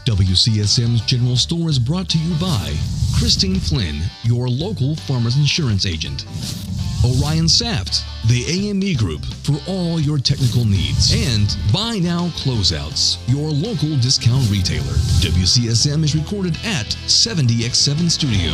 WCSM's General Store is brought to you by Christine Flynn, your local farmer's insurance agent. Orion Saft, the AME Group for all your technical needs. And Buy Now Closeouts, your local discount retailer. WCSM is recorded at 70X7 Studio.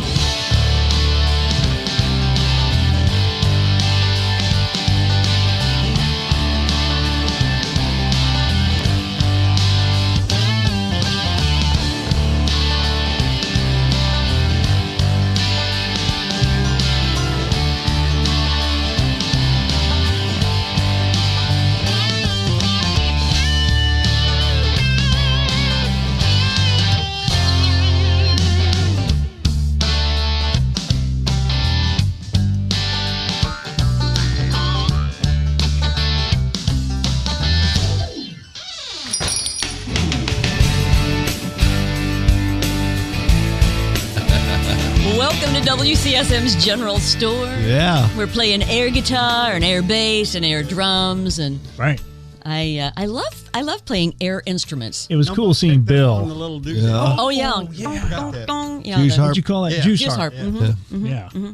WCSM's General Store. Yeah. We're playing air guitar and air bass and air drums and right. I love playing air instruments. It was cool seeing Bill. Yeah. Oh yeah. Juice Juice harp. What'd you call it? Yeah. Juice Juice harp. harp. Mm-hmm. Yeah. Mm-hmm.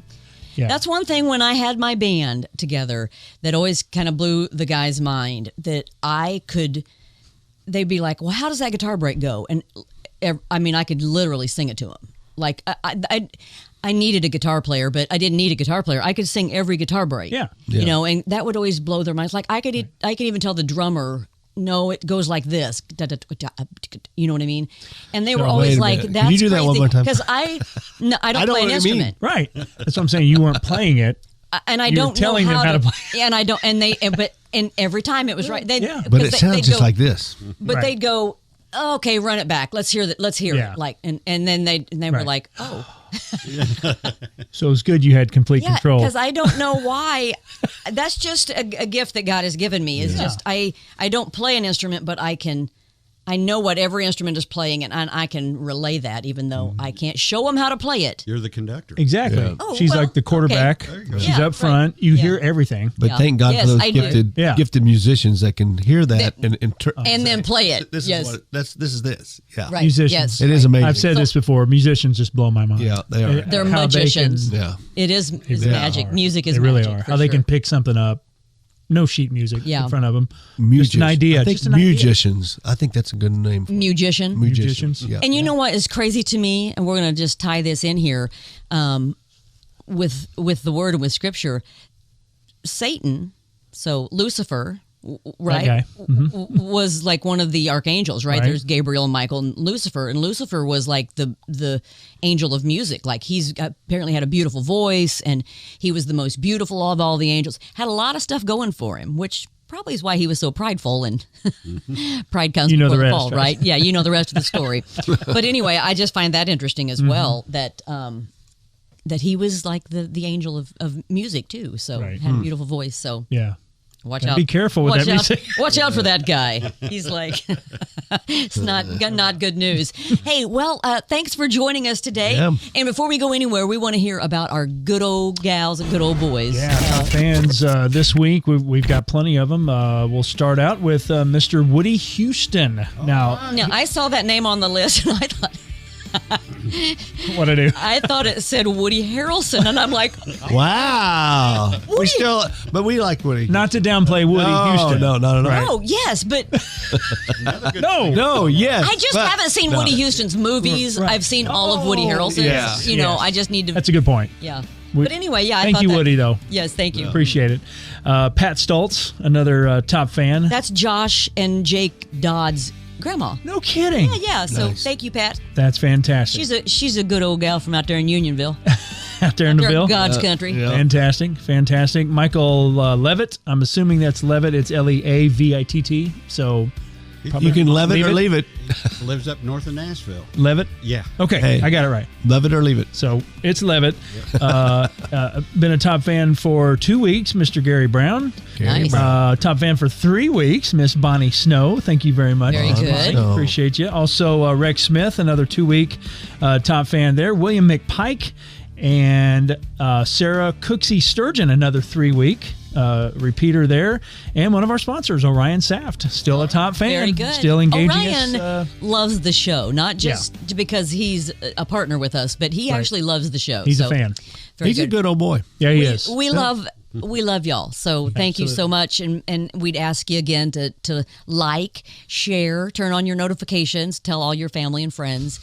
Yeah. That's one thing when I had my band together that always kind of blew the guy's mind, that they'd be like, well, how does that guitar break go? And I mean, I could literally sing it to them. Like I needed a guitar player, but I didn't need a guitar player. I could sing every guitar break. Yeah. You know, and that would always blow their minds. Like I could even tell the drummer, no, it goes like this. You know what I mean? And they were always like, "That's Can you do that one more time?" Because I don't play an instrument. Right. That's what I'm saying. You weren't playing it. And I You don't were telling know them how to play. And I don't. And every time it was right. Yeah. But it sounds just like this. But Right. they'd go, oh, okay, run it back. Let's hear that. Let's hear Yeah. it. Like, and then they were Right. like, oh. So it was good you had complete control. Because I don't know why. That's just a gift that God has given me. Is just I don't play an instrument, but I know what every instrument is playing, and I can relay that, even though I can't show them how to play it. You're the conductor. Exactly. Yeah. Oh, She's well, like the quarterback. okay. There She's Yeah, up front. right. You Yeah. hear everything. But Yeah. thank God Yes, for those I do. gifted musicians that can hear that and then play it. This Yes. is this is this. Yeah. Right. Musicians. Yes. It is amazing. I've said this before. Musicians just blow my mind. Yeah, they are. They're How they magicians. can- Yeah. It is They magic. are. Music is They really magic. are. for How they sure. can pick something up. No sheet music Yeah. in front of them. Musicians. Just an idea. I think just an idea. musicians. I think that's a good name for it. Musician. Musicians. Yeah. And you know what is crazy to me, and we're going to just tie this in here with the word and with scripture. Satan, so Lucifer, right, That guy. was like one of the archangels, right? Right. There's Gabriel and Michael and Lucifer was like the angel of music. Like he's apparently had a beautiful voice, and he was the most beautiful of all the angels. Had a lot of stuff going for him, which probably is why he was so prideful, and pride comes You know before the the rest, fall, right? right? Yeah, you know the rest of the story. But anyway, I just find that interesting as well, that he was like the angel of music too. So Right. had a beautiful voice. So Yeah. watch Gotta out. be careful with watch that out, music. Watch out for that guy. He's like, it's not good news. Hey, well, thanks for joining us today. Yeah. And before we go anywhere, we want to hear about our good old gals and good old boys. Yeah, top fans this week. We've got plenty of them. We'll start out with Mr. Woody Houston. Now, I saw that name on the list, and I thought, what I do? I thought it said Woody Harrelson, and I'm like, Wow. But we like Woody. Not to downplay Woody Houston. No. oh yes, but No, yes. I just haven't seen Woody Houston's movies. Right. I've seen all of Woody Harrelson's. yeah. You know, Yes. I just need to. That's a good point. Yeah. We- But anyway, yeah. I Thank thought you, that, Woody, though. Yes, thank you. Appreciate it. Pat Stoltz, another top fan. That's Josh and Jake Dodd's grandma. No kidding. Yeah. So Nice. thank you, Pat. That's fantastic. She's a good old gal from out there in Unionville, Out there in the They're Ville. God's country. yeah. Fantastic. Michael Levitt. I'm assuming that's Levitt. It's Leavitt. So You can love it or leave it. Lives up north of Nashville. Levitt. Yeah. Okay, Hey. I got it right. Love it or leave it. So it's Levitt. Been a top fan for 2 weeks, Mr. Gary Brown. Nice. Top fan for 3 weeks, Miss Bonnie Snow. Thank you very much. Very good. Snow. Appreciate you. Also, Rex Smith, another 2-week top fan there. William McPike and Sarah Cooksey Sturgeon, another 3-week repeater there. And one of our sponsors, Orion Saft, still a top fan. Very good. Still engaging Orion us. loves the show, not just because he's a partner with us, but he actually loves the show. He's a fan. He's a good old boy. Yeah, he is. We love y'all. So thank you so much. And we'd ask you again to like, share, turn on your notifications, tell all your family and friends,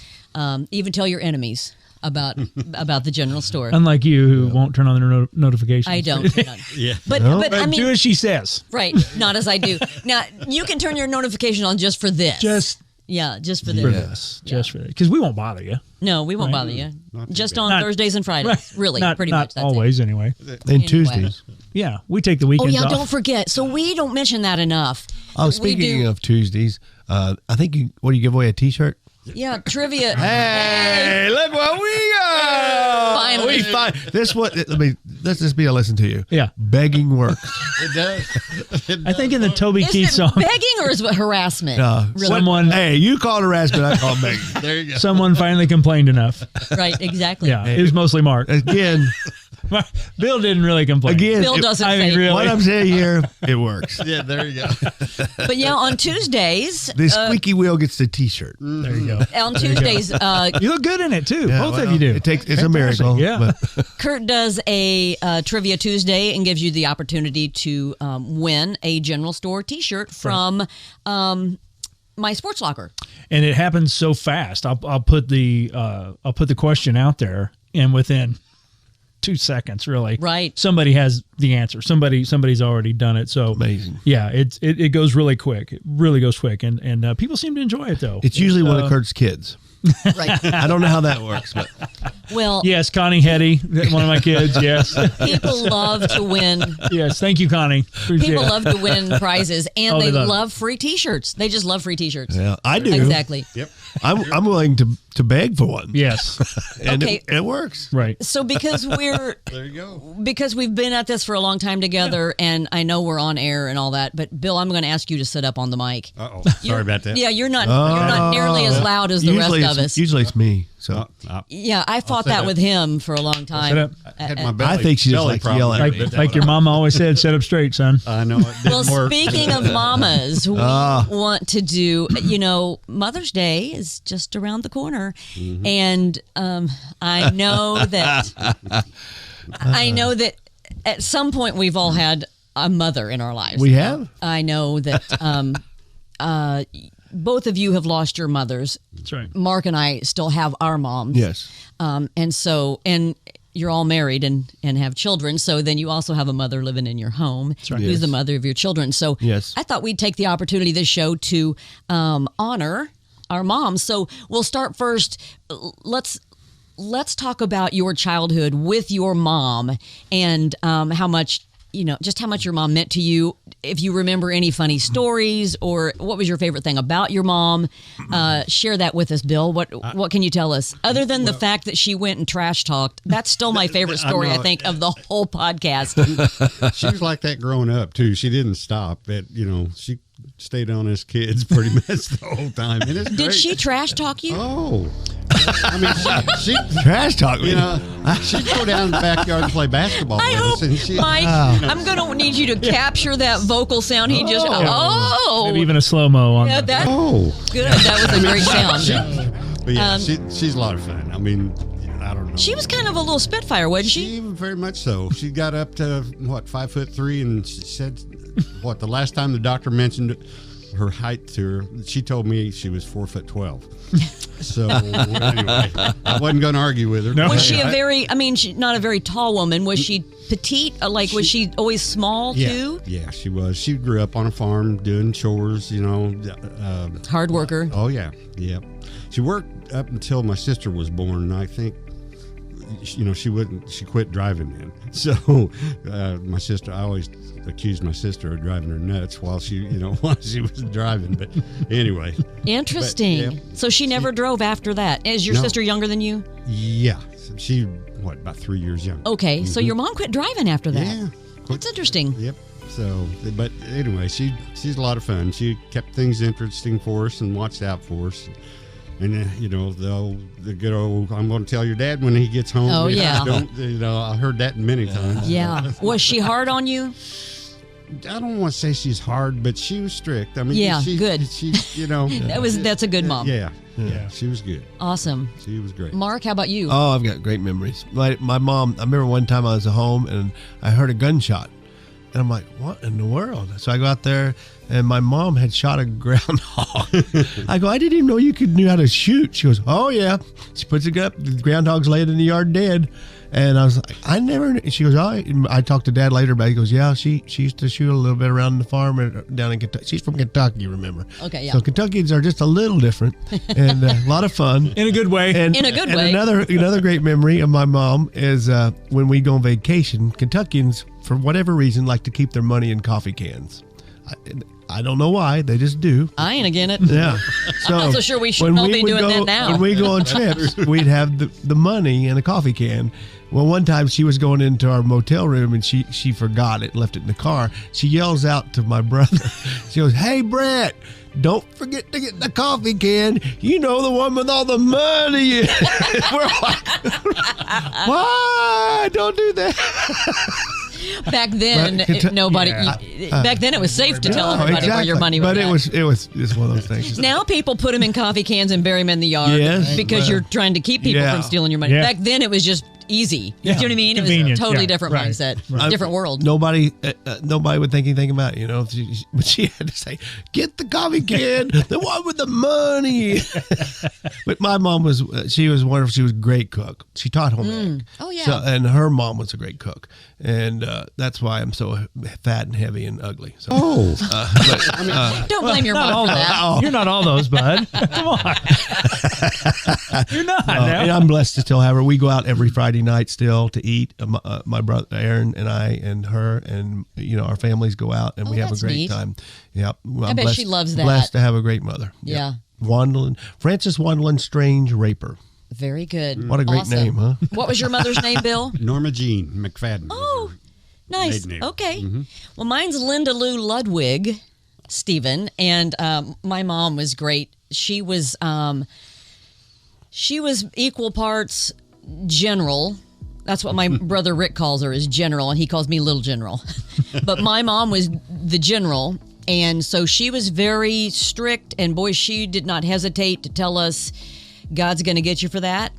even tell your enemies about the general store. Unlike you, who won't turn on their notifications. I don't. Yeah. But I mean, do as she says. right? Not as I do. Now you can turn your notification on just for this. Just for for this. this. Just for this. Because we won't bother you. No, we won't bother you. Just on Thursdays and Fridays. Right. Really, pretty not much. That's always, anyway. And Tuesdays. Yeah, we take the Oh weekends yeah, off. don't forget. So we don't mention that enough. Oh, speaking of Tuesdays, I think you give away a T-shirt? Yeah, trivia. Hey, look what we got! Finally. Let's just be a listen to you. Yeah. Begging works. It does. I think in the Toby Is Keith it song, begging or is it harassment? Really? someone You call it harassment, I call it begging. There you go. someone finally complained enough. Right, exactly. Yeah, it was mostly Mark. Again, Bill didn't really complain. Bill doesn't I mean, say. really. what I'm saying here, it works. Yeah, there you go. But yeah, on Tuesdays, The squeaky wheel gets the T-shirt. There you go. on Tuesdays, You look good in it too. Yeah, Both well, of you do. It's a Fantastic. miracle. Yeah. But Curt does a Trivia Tuesday and gives you the opportunity to win a General Store T-shirt from my Sports Locker. And it happens so fast. I'll put the question out there, and within 2 seconds, really, Right. somebody has the answer. Somebody's already done it. So Amazing. Yeah, it goes really quick. It really goes quick, and people seem to enjoy it though. it's usually one of Kurt's kids. Right. I don't know how that works, but Well, Yes, Connie Hetty, one of my kids. Yes, people love to win. yes. Thank you, Connie. Appreciate People it. love to win prizes, and Oh, they they love love free T-shirts. They just love free T-shirts. yeah, I do. Exactly. Yep. I'm willing to beg for one. Yes, And Okay. it works. right. So because There you go. because we've been at this for a long time together, and I know we're on air and all that, but Bill, I'm going to ask you to sit up on the mic. Uh-oh. Sorry about that. Yeah, you're not nearly as loud as the rest of us. Usually it's me. So Yeah, I fought say that that. with him for a long time. Sit up. I had my And- belly, I think she just belly likes to problem. yell at me. Like your mama always said, sit up straight, son. I know it didn't Well, work. speaking of mamas, we want to do, Mother's Day is just around the corner. Mm-hmm. And I know that at some point we've all had a mother in our lives. We have? I know that both of you have lost your mothers. That's right. Mark and I still have our moms. yes. And you're all married and have children. So then you also have a mother living in your home right. who's Yes. the mother of your children. So Yes. I thought we'd take the opportunity this show to honor our moms. So we'll start first. Let's talk about your childhood with your mom and how much your mom meant to you. If you remember any funny stories or what was your favorite thing about your mom, share that with us, Bill. What can you tell us? Other than the fact that she went and trash talked, that's still my favorite story, I know. think, of the whole podcast. She was like that growing up too. She didn't stop. She stayed on us kids pretty much the whole time. And it's Did great. she trash talk you? Oh, I mean, she Trash talk. she'd go down in the backyard and play basketball I with hope, us. And she, Mike, I'm going to need you to capture that vocal sound he just. Maybe even a slow mo on. Yeah, the- that good. That was a great sound. But yeah, she's a lot of fun. I mean, I don't know. She was kind of a little spitfire, wasn't she? She very much so. She got up to 5'3", and she said, the last time the doctor mentioned her height to her, she told me she was 4'12". So anyway, I wasn't going to argue with her. No. Was she she's not a very tall woman. Was she petite? Was she always small too? Yeah, she was. She grew up on a farm doing chores, Hard worker. Oh, yeah. Yep. She worked up until my sister was born, and I think, she quit driving then. So my sister, I always accused my sister of driving her nuts while she was driving. But anyway. Interesting. But, yeah. So she never drove after that. Is your No. sister younger than you? Yeah. She, about 3 years younger. Okay. So your mom quit driving after that. Yeah. That's interesting. Yep. So, but anyway, she's a lot of fun. She kept things interesting for us and watched out for us. And the good old, I'm going to tell your dad when he gets home. Oh, yeah. I heard that many times. Yeah. Was she hard on you? I don't want to say she's hard, but she was strict. I mean, Yeah, she, good. She, That's a good mom. Yeah, Yeah. she was good. Awesome. She was great. Mark, how about you? Oh, I've got great memories. My mom, I remember one time I was at home and I heard a gunshot. And I'm like, what in the world? So I go out there and my mom had shot a groundhog. I go, I didn't even know you knew how to shoot. She goes, oh, yeah. She puts it up. The groundhog's laying in the yard dead. And I was like, I never knew. She goes, oh. I talked to Dad later about it. He goes, yeah, she used to shoot a little bit around the farm down in Kentucky. She's from Kentucky, remember? Okay, yeah. So Kentuckians are just a little different and a lot of fun. In a good way. And, In a good and way. Another great memory of my mom is when we go on vacation, Kentuckians, for whatever reason, like to keep their money in coffee cans. I don't know why. They just do. I ain't again it. Yeah. So not so sure we should all be doing that now. When we go on trips, we'd have the money in a coffee can. Well, one time she was going into our motel room and she forgot it, left it in the car. She yells out to my brother. She goes, hey, Brett, don't forget to get the coffee can. You know, the one with all the money in it. We're like, why? Don't do that. Back then, nobody. Back then, it was safe to tell everybody where your money was. But at. it was one of those things. Now people put them in coffee cans and bury them in the yard because you're trying to keep people from stealing your money. Yeah. Back then, it was just easy. You know what I mean? It was a Convenient. totally Yeah. different Right. mindset, Right. different world. Nobody would think anything about it, But she had to say, "Get the coffee can, the one with the money." But my mom she was wonderful. She was a great cook. She taught home ec. Oh, yeah. And her mom was a great cook, and that's why I'm so fat and heavy and ugly. So, Don't blame your mom for that. You're not all those, bud. Come on. You're not. and I'm blessed to still have her. We go out every Friday night still to eat. My brother Aaron and I and her and our families go out and we have a that's great neat. time. Yep. I bet she loves that. Blessed to have a great mother. Yep. Yeah. Frances Wandlin Strange Raper. Very good. What a great Awesome. name, huh? What was your mother's name, Bill? Norma Jean McFadden. Oh, nice. maiden name. Okay. Well, mine's Linda Lou Ludwig, Stephen, and my mom was great. She was equal parts general. That's what my brother Rick calls her, is general, and he calls me little general. But my mom was the general, and so she was very strict, and boy, she did not hesitate to tell us, God's going to get you for that.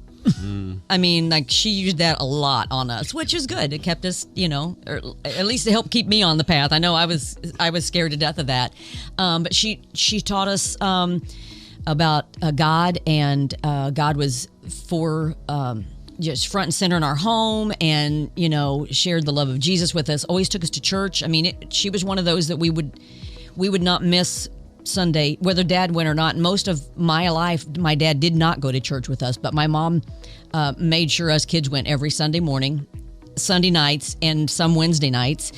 I mean, like, she used that a lot on us, which is good. It kept us, or at least it helped keep me on the path. I know I was scared to death of that. But she taught us about God, and God was for just front and center in our home, and shared the love of Jesus with us. Always took us to church. I mean, she was one of those that we would not miss Sunday, whether Dad went or not. Most of my life, my dad did not go to church with us, but my mom made sure us kids went every Sunday morning, Sunday nights, and some Wednesday nights,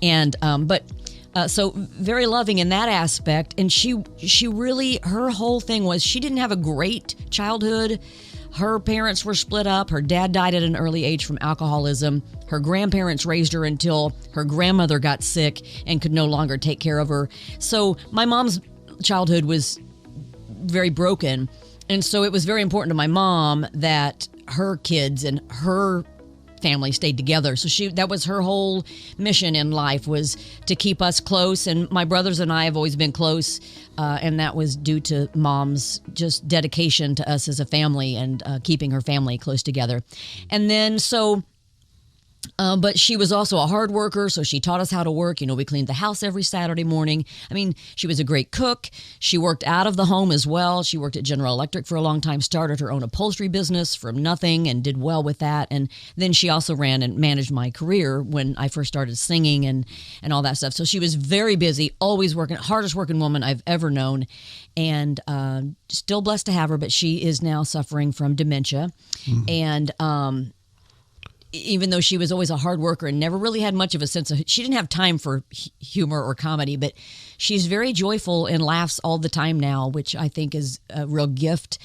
and so very loving in that aspect. And she really, her whole thing was, she didn't have a great childhood. Her parents were split up. Her dad died at an early age from alcoholism. Her grandparents raised her until her grandmother got sick and could no longer take care of her. So my mom's childhood was very broken. And so it was very important to my mom that her kids and her family stayed together. So that was her whole mission in life, was to keep us close. And my brothers and I have always been close. And that was due to Mom's just dedication to us as a family and keeping her family close together. And then but she was also a hard worker, so she taught us how to work. We cleaned the house every Saturday morning. I mean, she was a great cook. She worked out of the home as well. She worked at General Electric for a long time, started her own upholstery business from nothing and did well with that. And then she also ran and managed my career when I first started singing and all that stuff. So she was very busy, always working, hardest working woman I've ever known. And still blessed to have her, but she is now suffering from dementia. And even though she was always a hard worker and never really had much of a sense of, she didn't have time for humor or comedy, but she's very joyful and laughs all the time now, which I think is a real gift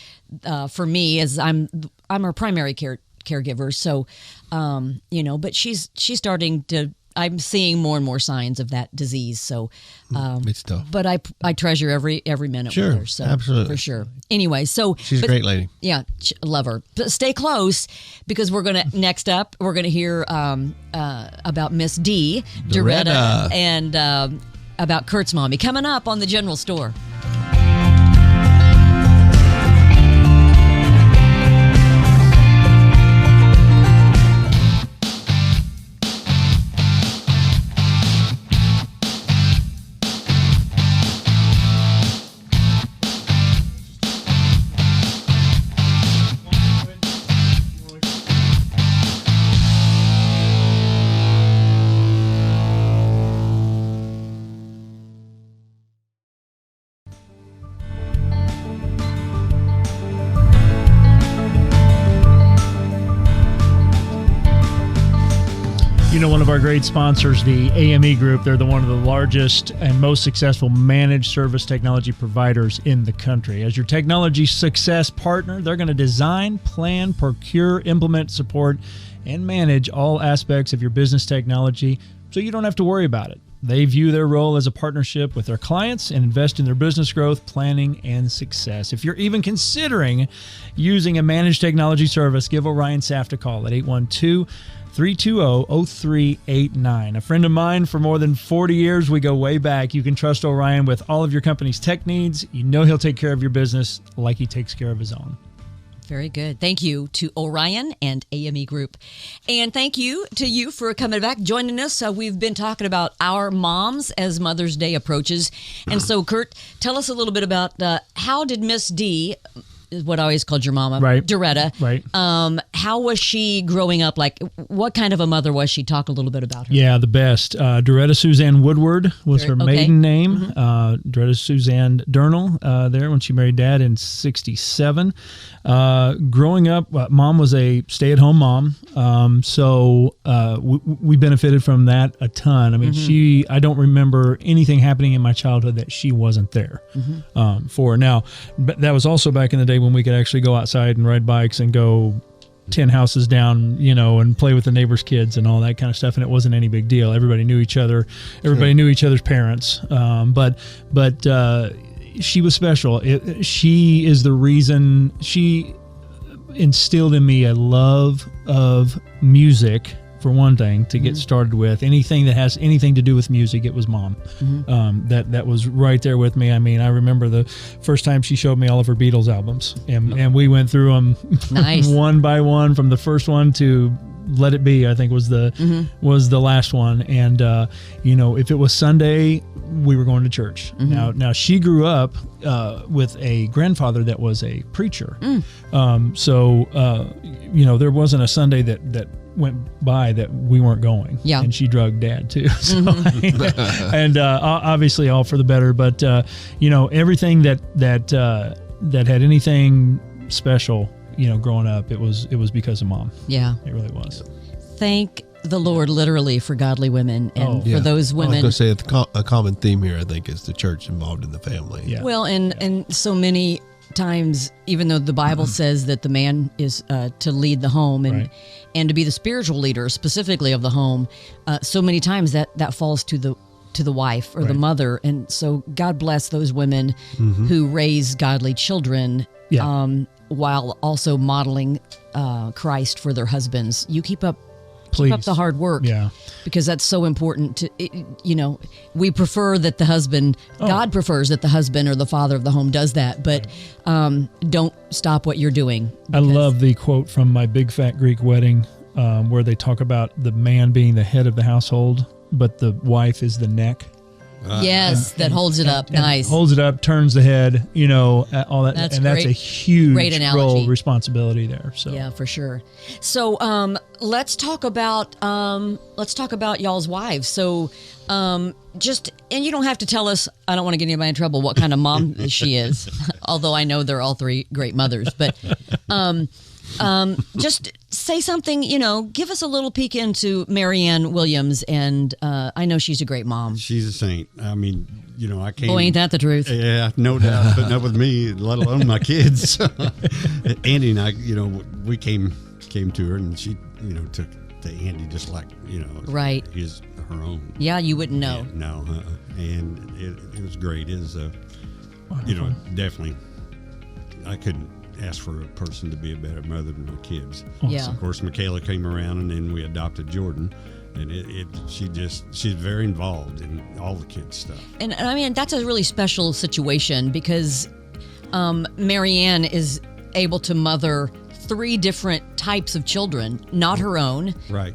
for me, as I'm her primary caregiver. So, but she's starting to, I'm seeing more and more signs of that disease. So, It's tough. but I treasure every minute Sure, with her. So absolutely. for sure. Anyway, so She's a great lady. Yeah, love her. But stay close because we're gonna next up we're gonna hear about Miss D, Doretta, and about Curt's mommy coming up on the General Store. You know, one of our great sponsors, the AME Group, they're one of the largest and most successful managed service technology providers in the country. As your technology success partner, they're going to design, plan, procure, implement, support, and manage all aspects of your business technology so you don't have to worry about it. They view their role as a partnership with their clients and invest in their business growth, planning, and success. If you're even considering using a managed technology service, give Orion Saft a call at 812-320-0389. A friend of mine for more than 40 years. We go way back. You can trust Orion with all of your company's tech needs. You know he'll take care of your business like he takes care of his own. Very good. Thank you to Orion and AME Group. And thank you to you for coming back, joining us. We've been talking about our moms as Mother's Day approaches. And so, Curt, tell us a little bit about how did Miss D, is what I always called your mama, Right. Doretta, Right. how was she growing up? Like, what kind of a mother was she? Talk a little bit about her. Yeah, the best. Doretta Suzanne Woodward was her Okay. maiden name. Doretta Suzanne Durnall there when she married Dad in 1967. Growing up, Mom was a stay-at-home mom, so we benefited from that a ton. I mean, I don't remember anything happening in my childhood that she wasn't there for. Now, but that was also back in the day when we could actually go outside and ride bikes and go 10 houses down, you know, and play with the neighbors' kids and all that kind of stuff. And it wasn't any big deal. Everybody knew each other. Everybody knew each other's parents. But she was special. She is the reason. She instilled in me a love of music, for one thing, to get started with. Anything that has anything to do with music, it was Mom. That was right there with me. I mean, I remember the first time she showed me all of her Beatles albums, and we went through them Nice. one by one, from the first one to Let It Be, I think was the last one. And you know, if it was Sunday, we were going to church. Now she grew up with a grandfather that was a preacher. So you know, there wasn't a Sunday that went by that we weren't going. Yeah. And she drugged Dad too. So, and obviously all for the better. But you know, everything that had anything special, you know, growing up, it was because of Mom. Yeah. It really was. Thank the Lord, literally, for godly women and for those I was women. going to say a common theme here, I think, is the church involved in the family. Yeah. Well, and so many times, even though the Bible says that the man is to lead the home and to be the spiritual leader, specifically of the home, so many times that falls to the wife or the mother. And so God bless those women who raise godly children while also modeling Christ for their husbands. You keep up the hard work, because that's so important. You know, we prefer that the husband, God prefers that the husband or the father of the home does that, but don't stop what you're doing. I love the quote from My Big Fat Greek Wedding, where they talk about the man being the head of the household, but the wife is the neck. Yes, that holds it up. Nice. Holds it up, turns the head, you know, all that. That's and that's great. a huge Great analogy. role, responsibility there. So Yeah, for sure. So let's talk about y'all's wives. So and you don't have to tell us, I don't want to get anybody in trouble, what kind of mom she is, although I know they're all three great mothers. But just say something, you know, give us a little peek into Marianne Williams. And I know she's a great mom. She's a saint. I mean, you know, I can't. Boy, ain't that the truth. Yeah, no doubt. But not with me, let alone my kids. Andy and I, you know, we came to her, and she, you know, took to Andy just like, Right. her own. Yeah, you wouldn't know. No, and it was great. It was definitely, I couldn't ask for a person to be a better mother than my kids. Yeah. Of course, Michaela came around, and then we adopted Jordan, and she's very involved in all the kids' stuff. And I mean, that's a really special situation because Marianne is able to mother 3 different types of children, not her own. Right.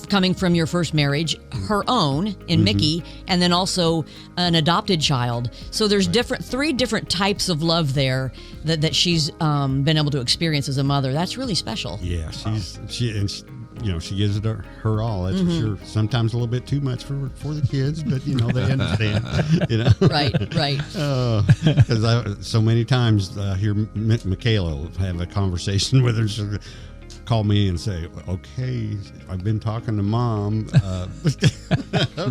Coming from your first marriage, her own in Mickey, and then also an adopted child. So there's 3 different types of love there that she's been able to experience as a mother. That's really special. Yeah, she gives it her all. That's for sure. Sometimes a little bit too much for the kids, but they understand. Right. Because so many times I hear Michaela have a conversation with her. She'll call me and say, "Okay, I've been talking to Mom." Okay.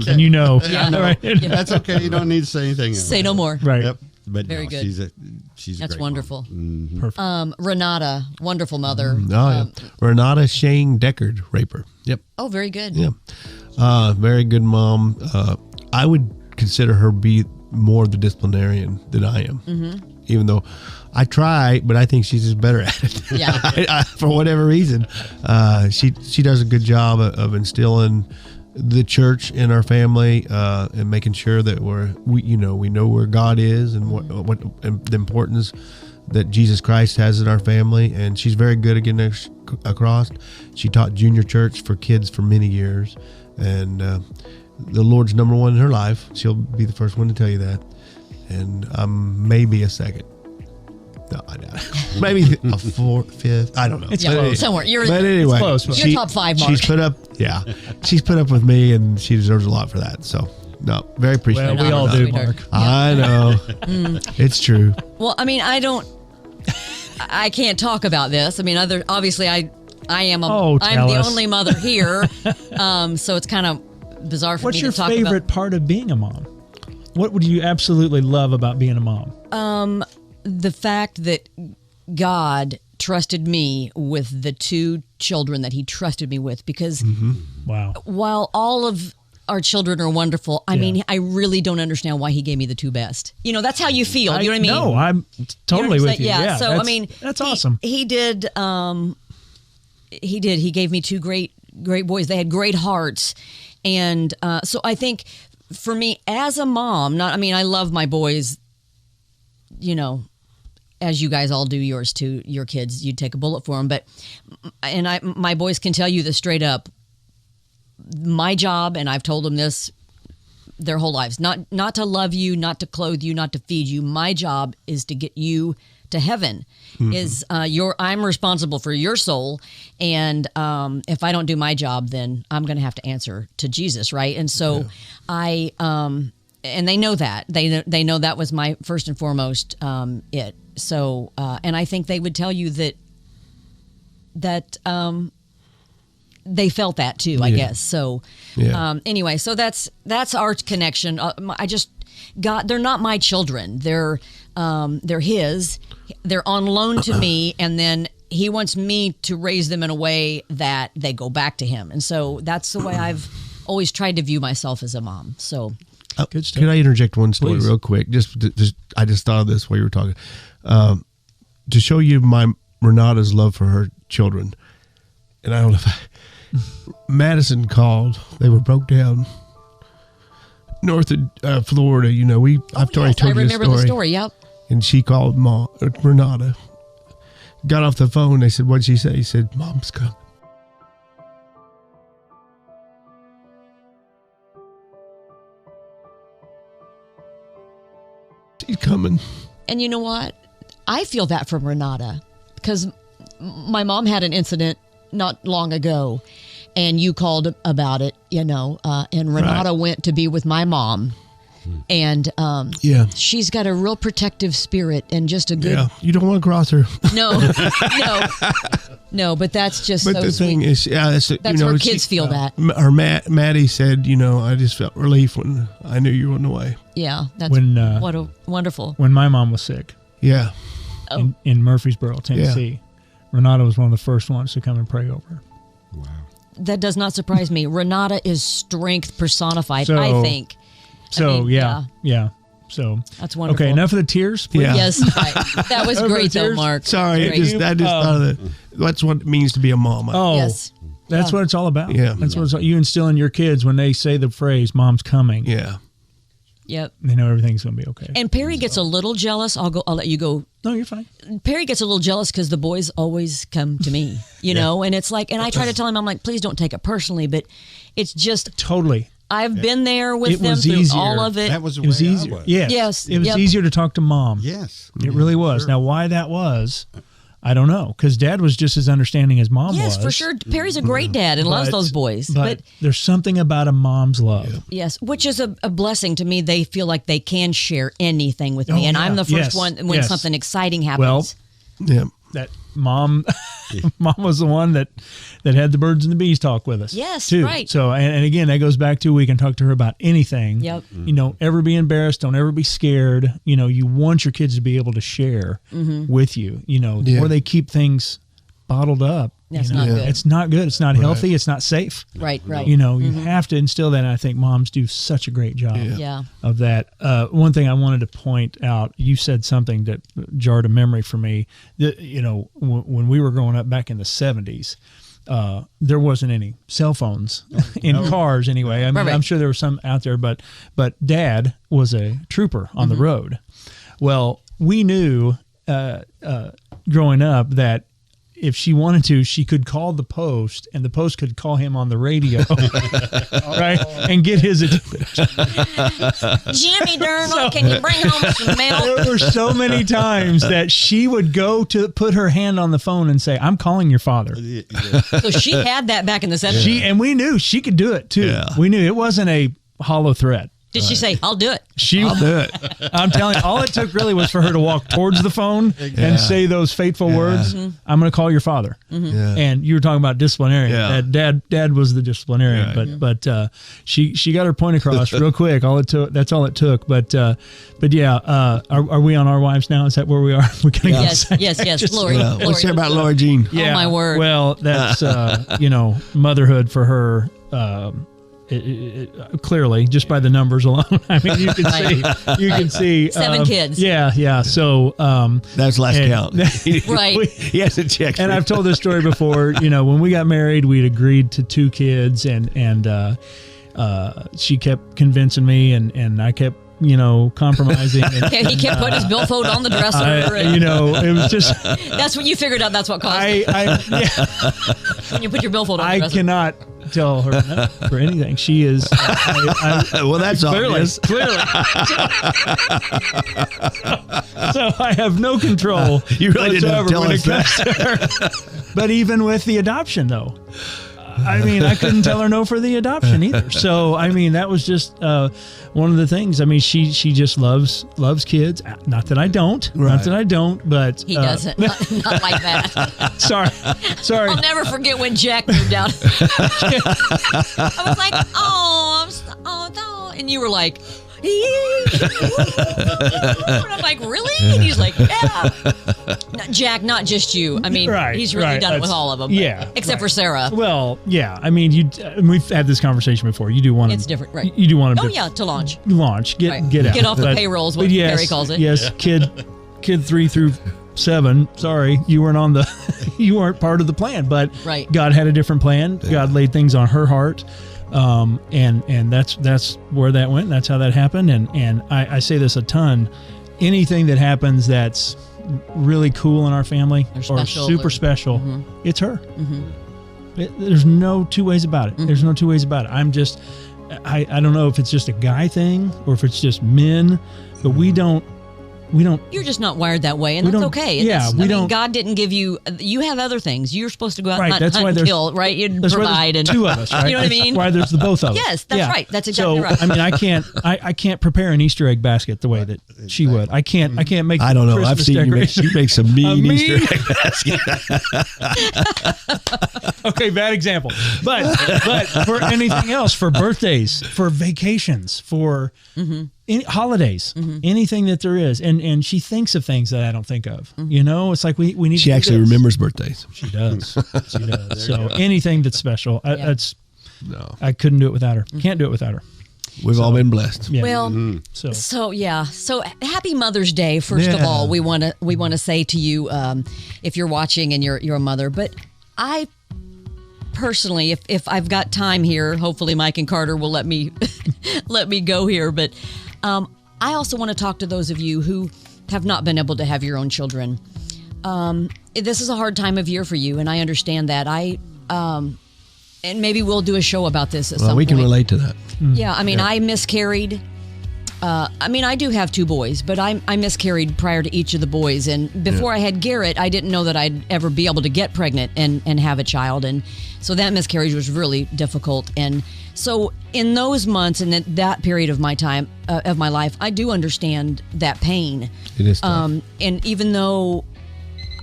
And Yeah, no. right? Yeah. That's okay. You don't need to say anything else. Say no more. Right. Yep. But Very good. She's a That's great wonderful. Mom. Mhm. Perfect. Renata, wonderful mother. Renata Shane Deckard, raper. Yep. Oh, very good. Yeah. Very good mom. I would consider her be more the disciplinarian than I am. Mm-hmm. Even though I try, but I think she's just better at it. Yeah. For whatever reason. She does a good job of instilling the church in our family, and making sure that we know where God is and what and the importance that Jesus Christ has in our family. And she's very good at getting across. She taught junior church for kids for many years, and the Lord's number one in her life. She'll be the first one to tell you that, and maybe a second. No, I doubt it. Maybe a 4th, 5th. I don't know. It's close. Somewhere. But anyway, close. You're top 5, Mark. She's put up with me, and she deserves a lot for that. So, no, very appreciative. Well, we all do, Sweetheart. Mark. Yeah. I know. It's true. Well, I mean, I can't talk about this. I mean, obviously I am I'm the only mother here. So it's kind of bizarre for What's me your to talk favorite part of being a mom? What would you absolutely love about being a mom? The fact that God trusted me with the 2 children that he trusted me with, because Wow. while all of our children are wonderful, I mean, I really don't understand why he gave me the 2 best. That's how you feel. You know what I mean? No, I'm totally with you. Yeah. So that's, I mean, that's awesome. He did. He gave me 2 great boys. They had great hearts, and so I think for me as a mom, I love my boys. As you guys all do yours too, your kids, you'd take a bullet for them. But my boys can tell you this straight up. My job, and I've told them this their whole lives, not to love you, not to clothe you, not to feed you. My job is to get you to heaven. I'm responsible for your soul, and if I don't do my job, then I'm going to have to answer to Jesus, right? And so and they know that. They know that was my first and foremost it. So, and I think they would tell you that they felt that too, I guess. So, anyway, so that's our connection. They're not my children. They're his. They're on loan to me, and then he wants me to raise them in a way that they go back to him. And so that's the way I've always tried to view myself as a mom. So. Good stuff. Can I interject one story Please. real quick? I just thought of this while you were talking. To show you Renata's love for her children. And I don't know if Madison called. They were broke down north of Florida. I've already told I you this remember the story. Yep. And she called Renata. Got off the phone. They said, "What'd she say?" He said, "Mom's coming." She's coming. And you know what? I feel that from Renata, because my mom had an incident not long ago, and you called about it, and Renata went to be with my mom. And she's got a real protective spirit and just a good. Yeah, you don't want to cross her. No, but that's just. But so the thing sweet. is, That's where kids feel that. Her Maddie said, I just felt relief when I knew you went away. Yeah, that's what a wonderful. When my mom was sick Yeah. in Murfreesboro, Tennessee, Renata was one of the first ones to come and pray over her. Wow. that does not surprise me. Renata is strength personified, So- I think. So yeah. So That's wonderful. Okay, enough of the tears, please. Yeah. Yes, right. That was great though, Tears? Mark. Sorry, Great. I just thought of that. That's what it means to be a mom. Oh, Yes. that's what it's all about. Yeah. That's what you instill in your kids when they say the phrase "Mom's coming." Yeah. Yep. They know everything's going to be okay. And Perry gets a little jealous. I'll let you go. No, you're fine. Perry gets a little jealous because the boys always come to me, you know, and it's like, and I try to tell him, I'm like, please don't take it personally, but it's just, Totally. I've been there with It them was through easier. all of it. That was the It was way I easier. was. Yes. Yes. It was Yep. easier to talk to Mom. Yes. It really was. Sure. Now, why that was, I don't know, because Dad was just as understanding as Mom was. Yes, for sure. Perry's a great dad and loves those boys. But there's something about a mom's love. Yes, which is a blessing to me. They feel like they can share anything with me, Oh, and yeah. I'm the first Yes. one when Yes. something exciting happens. Well, Yeah. that Mom, Mom was the one that had the birds and the bees talk with us. Yes, too. right. So, and again, that goes back to we can talk to her about anything. Yep. You know, ever be embarrassed. Don't ever be scared. You know, you want your kids to be able to share with you. You know, the Yeah. more they keep things bottled up, That's you know, not good. it's not good. It's not healthy. It's not safe. right, right. You know, you have to instill that. And I think moms do such a great job Yeah. of that. One thing I wanted to point out, you said something that jarred a memory for me. That, you know, when we were growing up back in the 70s, there wasn't any cell phones in cars anyway. I mean, Right. I'm sure there were some out there, but Dad was a trooper on the road. Well, we knew growing up that if she wanted to, she could call the post, and the post could call him on the radio, right, and get his attention. Jimmy Durnall, can you bring home some milk? There were so many times that she would go to put her hand on the phone and say, "I'm calling your father." So she had that back in the 70s. And we knew she could do it too. Yeah. We knew it wasn't a hollow threat. Did she say, I'll do it? I'll do it. I'm telling you, all it took really was for her to walk towards the phone and say those fateful words. I'm going to call your father. Yeah. And you were talking about disciplinarian. Yeah. Dad was the disciplinarian, Right. but she got her point across real quick. That's all it took. But yeah, are we on our wives now? Is that where we are? We gonna go Yes, yes. Lori. Yeah. Lori. Let's hear about Laura Jean. Oh, my word. Well, that's motherhood for her. Clearly, just by the numbers alone, I mean, you can see 7 kids. Yeah. So That's last and- count. Right. He hasn't checked. and me. I've told this story before. You know, when we got married, we'd agreed to 2 kids, and she kept convincing me, and I kept compromising. And, Okay, he kept putting his billfold on the dresser. and it was just that's what you figured out. That's what caused it. When you put your billfold on the I dresser. cannot tell her no for anything. She is. well, that's obvious. Clearly. So I have no control. You really didn't whatsoever tell when us it comes to her. But even with the adoption, though, I mean, I couldn't tell her no for the adoption either. So I mean, that was just one of the things. I mean, she just loves kids. Not that I don't. Right. Not that I don't. But He doesn't. Not like that. Sorry. I'll never forget when Jack moved out. I was like, oh, no. And you were like, and I'm like, really? And he's like, yeah. No, Jack, not just you. I mean, Right, he's really right. done it with That's- all of them. yeah, Except for right. Sarah. Well, yeah. I mean, we've had this conversation before. You do want to. It's different, right. You do want to. Oh, yeah, to launch. Launch. Get Right. get out. Get off the payroll is what but yes, Barry calls it. Yes, kid 3 through 7. Sorry, you weren't part of the plan. But Right. God had a different plan. God laid things on her heart. And that's where that went. That's how that happened. And I say this a ton. Anything that happens that's really cool in our family Or or special super or- special, it's her. There's no 2 ways about it. There's no 2 ways about it. I'm just, I don't know if it's just a guy thing or if it's just men, but we don't. You're just not wired that way, and We that's don't- okay. yeah, That's- we I mean, don't- God didn't give you. You have other things. You're supposed to go out Right, and that's why hunt and there's- kill, right? You That's why provide there's and 2 of us, right? You know what I mean? That's why there's the both of us. Yes, that's right. That's exactly so, right. I mean, I can't prepare an Easter egg basket the way that she would. I can't make. I don't know. Christmas I've seen you make, decorations. you make some mean mean- Easter egg basket. Okay, bad example. But for anything else, for birthdays, for vacations, for holidays, anything that there is, and she thinks of things that I don't think of. It's like we need. She to do actually this. remembers birthdays. She does. She does. So anything that's special, No, I couldn't do it without her. Can't do it without her. we've all been blessed. Yeah. Well, so happy Mother's Day. First of Yeah. all, we want to say to you, if you're watching and you're a mother, but I personally, if I've got time here, hopefully Mike and Carter will let me let me go here. But I also want to talk to those of you who have not been able to have your own children. This is a hard time of year for you, and I understand that. And maybe we'll do a show about this at some point. We can relate to that. Yeah, I mean, I miscarried. I do have 2 boys, but I miscarried prior to each of the boys. And before I had Garrett, I didn't know that I'd ever be able to get pregnant and have a child. And so that miscarriage was really difficult. And so in those months and that period of my time, of my life, I do understand that pain. It is tough. And even though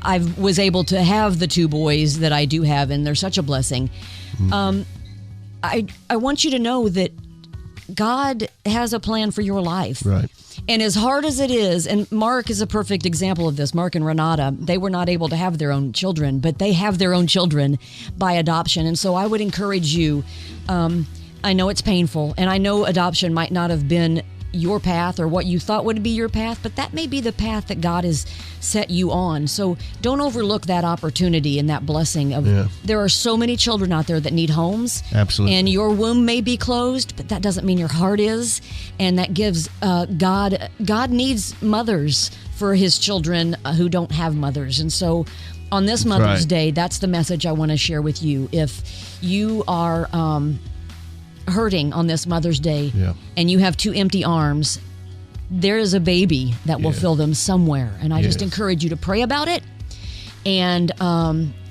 I was able to have the 2 boys that I do have, and they're such a blessing, I want you to know that God has a plan for your life. Right. And as hard as it is, and Mark is a perfect example of this, Mark and Renata, they were not able to have their own children, but they have their own children by adoption. And so I would encourage you, I know it's painful, and I know adoption might not have been your path or what you thought would be your path, but that may be the path that God has set you on. So don't overlook that opportunity and that blessing of there are so many children out there that need homes. Absolutely. And your womb may be closed, but that doesn't mean your heart is. And that gives God needs mothers for his children who don't have mothers. And so on this Mother's Day, that's the message I want to share with you. If you are hurting on this Mother's Day and you have 2 empty arms, there is a baby that will fill them somewhere. And I just encourage you to pray about it and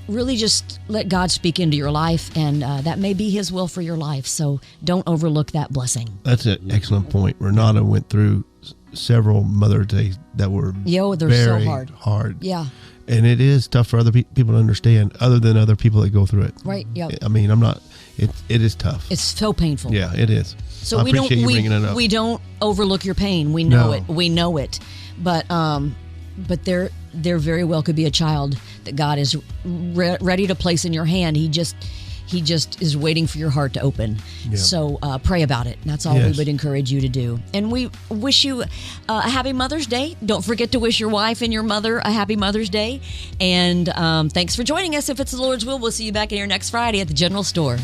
really just let God speak into your life, and that may be his will for your life. So don't overlook that blessing. That's an excellent point. Renata went through several Mother's Days that were they're very so hard. Yeah. And it is tough for other people to understand, other than other people that go through it. Right. Yeah. I mean, it is tough. It's so painful. Yeah, it is. So I we don't appreciate you bringing it up. we don't overlook your pain. We know No. it. We know it. But there very well could be a child that God is ready to place in your hand. He just is waiting for your heart to open. Yeah. So pray about it. That's all we would encourage you to do. And we wish you a happy Mother's Day. Don't forget to wish your wife and your mother a happy Mother's Day. And thanks for joining us. If it's the Lord's will, we'll see you back in here next Friday at the General Store.